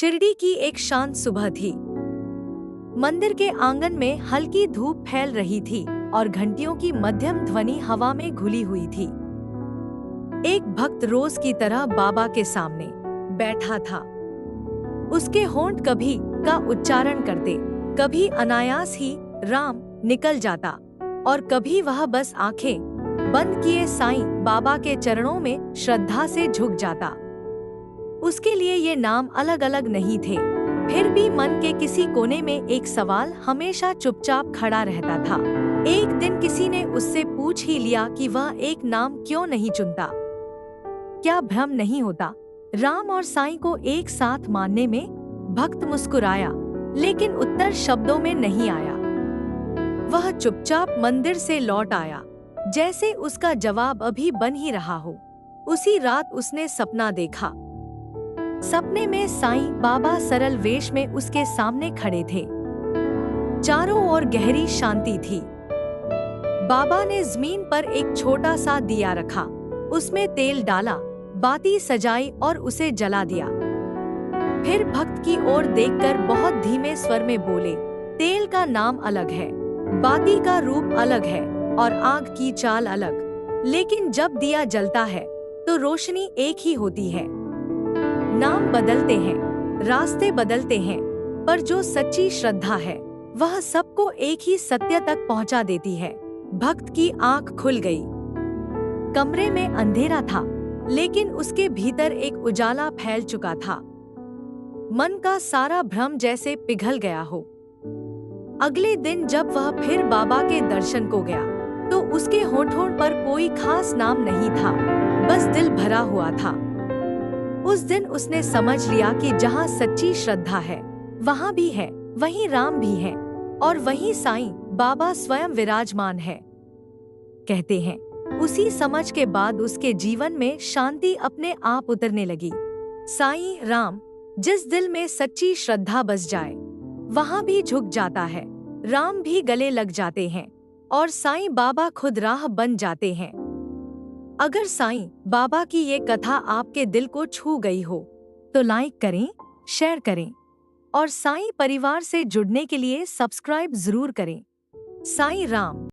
शिरडी की एक शांत सुबह थी। मंदिर के आंगन में हल्की धूप फैल रही थी और घंटियों की मध्यम ध्वनि हवा में घुली हुई थी। एक भक्त रोज की तरह बाबा के सामने बैठा था। उसके होंठ कभी का उच्चारण करते, कभी अनायास ही राम निकल जाता और कभी वह बस आंखें बंद किए साईं बाबा के चरणों में श्रद्धा से झुक जाता। उसके लिए ये नाम अलग अलग नहीं थे, फिर भी मन के किसी कोने में एक सवाल हमेशा चुपचाप खड़ा रहता था। एक दिन किसी ने उससे पूछ ही लिया कि वह एक नाम क्यों नहीं चुनता। क्या भ्रम नहीं होता राम और साईं को एक साथ मानने में? भक्त मुस्कुराया, लेकिन उत्तर शब्दों में नहीं आया। वह चुपचाप मंदिर से लौट आया, जैसे उसका जवाब अभी बन ही रहा हो। उसी रात उसने सपना देखा। सपने में साईं बाबा सरल वेश में उसके सामने खड़े थे। चारों ओर गहरी शांति थी। बाबा ने जमीन पर एक छोटा सा दिया रखा, उसमें तेल डाला, बाती सजाई और उसे जला दिया। फिर भक्त की ओर देखकर बहुत धीमे स्वर में बोले, तेल का नाम अलग है, बाती का रूप अलग है और आग की चाल अलग, लेकिन जब दिया जलता है तो रोशनी एक ही होती है। नाम बदलते हैं, रास्ते बदलते हैं, पर जो सच्ची श्रद्धा है वह सबको एक ही सत्य तक पहुंचा देती है। भक्त की आंख खुल गई। कमरे में अंधेरा था, लेकिन उसके भीतर एक उजाला फैल चुका था। मन का सारा भ्रम जैसे पिघल गया हो। अगले दिन जब वह फिर बाबा के दर्शन को गया, तो उसके होठों पर कोई खास नाम नहीं था, बस दिल भरा हुआ था। उस दिन उसने समझ लिया कि जहाँ सच्ची श्रद्धा है, वहाँ भी है, वहीं राम भी है और वहीं साईं बाबा स्वयं विराजमान है। कहते हैं, उसी समझ के बाद उसके जीवन में शांति अपने आप उतरने लगी। साईं राम, जिस दिल में सच्ची श्रद्धा बस जाए, वहाँ भी झुक जाता है, राम भी गले लग जाते हैं और साईं बाबा खुद राह बन जाते हैं। अगर साईं बाबा की ये कथा आपके दिल को छू गई हो, तो लाइक करें, शेयर करें और साईं परिवार से जुड़ने के लिए सब्सक्राइब जरूर करें। साईं राम।